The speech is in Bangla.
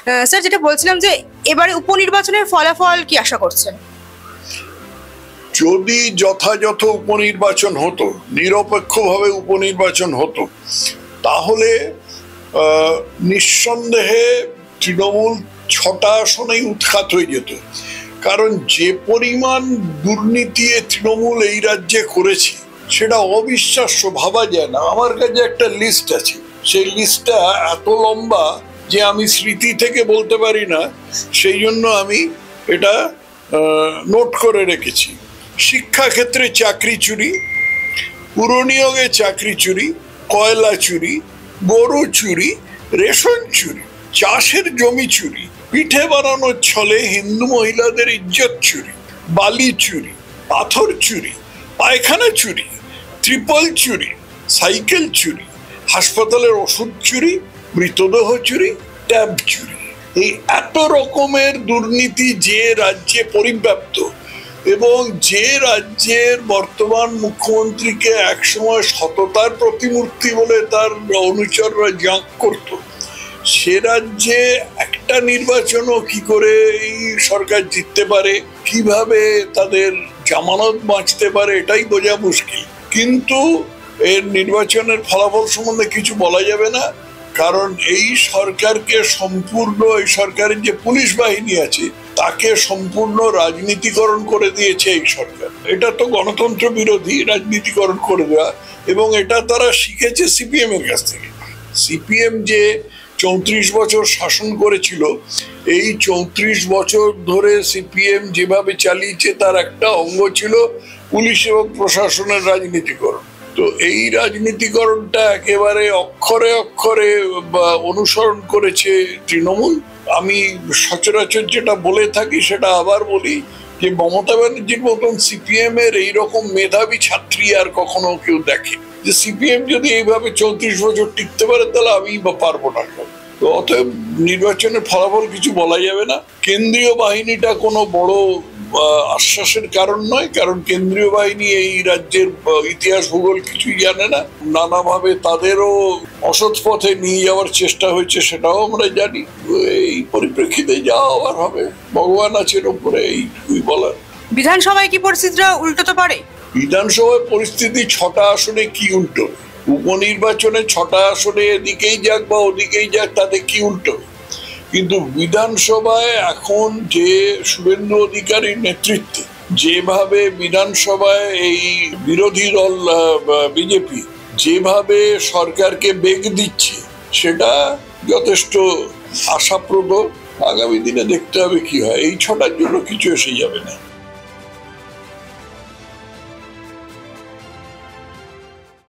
স্যার, যেটা বলছিলাম যে এবারে উপনির্বাচনের ফলাফল কি আশা করছেন? যদি যথাযথ উপনির্বাচন হতো, নিরপেক্ষভাবে উপনির্বাচন হতো, তাহলে নিঃসন্দেহে তৃণমূল 6টা আসনেই উৎখাত হয়ে যেত। কারণ যে পরিমাণ দুর্নীতি তৃণমূল এই রাজ্যে করেছে সেটা অবিশ্বাস্য, ভাবা যায় না। আমার কাছে একটা লিস্ট আছে, সেই লিস্টটা এত লম্বা যে আমি স্মৃতি থেকে বলতে পারি না, সেই জন্য আমি এটা নোট করে রেখেছি। শিক্ষাক্ষেত্রে চাকরি চুরি, পুরনিয়োগে চাকরি চুরি, কয়লা চুরি, গরু চুরি, রেশন চুরি, চাষের জমি চুরি, পিঠে বানানোর ছলে হিন্দু মহিলাদের ইজ্জত চুরি, বালি চুরি, পাথর চুরি, পায়খানা চুরি, ত্রিপল চুরি, সাইকেল চুরি, হাসপাতালের ওষুধ চুরি, মৃতদেহ চুরি, ট্যাব চুরি। এই এত রকমের দুর্নীতি যে রাজ্যে পরিব্যাপ্ত, এবং যে রাজ্যের বর্তমান মুখ্যমন্ত্রীকে একসময় সততার প্রতিমূর্তি বলে তার অনুচররা জাঁক করত, সে রাজ্যে একটা নির্বাচনও কি করে এই সরকার জিততে পারে, কিভাবে তাদের জামানত বাঁচতে পারে, এটাই বোঝা মুশকিল। কিন্তু এর নির্বাচনের ফলাফল সম্বন্ধে কিছু বলা যাবে না, কারণ এই সরকারকে সম্পূর্ণ, এই সরকারের যে পুলিশ বাহিনী আছে তাকে সম্পূর্ণ রাজনীতিকরণ করে দিয়েছে এই সরকার। এটা তো গণতন্ত্র বিরোধী রাজনীতিকরণ করে দেওয়া, এবং এটা তারা শিখেছে সিপিএম এর কাছ থেকে। সিপিএম যে 34 বছর শাসন করেছিল, এই 34 বছর ধরে সিপিএম যেভাবে চালিয়েছে তার একটা অঙ্গ ছিল পুলিশ এবং প্রশাসনের রাজনীতিকরণ। তো এই রাজনীতিকরণটা একেবারে অক্ষরে অক্ষরে অনুসরণ করেছে তৃণমূল। আমি সচরাচর যেটা বলে থাকি সেটা আবার বলি, যে মমতা ব্যানার্জির মতন সিপিএম এর এইরকম মেধাবী ছাত্রী আর কখনো কেউ দেখে। যে সিপিএম যদি এইভাবে 34 বছর টিকতে পারে তাহলে আমি বা পারবো না। তো অতএব নির্বাচনের ফলাফল কিছু বলা যাবে না। কেন্দ্রীয় বাহিনীটা কোনো বড় আশ্বাসের কারণ নয়, কারণ কেন্দ্রীয় বাহিনী এই রাজ্যের ইতিহাস ভূগোল কিছুই জানে না। নানাভাবে তাদেরও অসৎ পথে নিয়ে যাওয়ার চেষ্টা হয়েছে, সেটাও আমরা জানি। এই পরিপ্রেক্ষিতে যা হওয়ার হবে, ভগবান আছেন ওপরে, এইটুকুই বলার। বিধানসভায় কি পরিস্থিতিটা উল্টোতে পারে? বিধানসভায় পরিস্থিতি 6টা আসনে কি উল্টো? উপনির্বাচনে 6টা আসনে এদিকেই যাক বা ওদিকেই যাক, তাতে কি উল্টো? কিন্তু বিধানসভায় এখন যে শুভেন্দু অধিকারীর নেতৃত্বে যেভাবে বিধানসভায় এই বিরোধী দল বিজেপি যেভাবে সরকারকে বেগ দিচ্ছে, সেটা যথেষ্ট আশাপ্রদ। আগামী দিনে দেখতে হবে কি হয়। এই 6টার জন্য কিছু এসে যাবে না।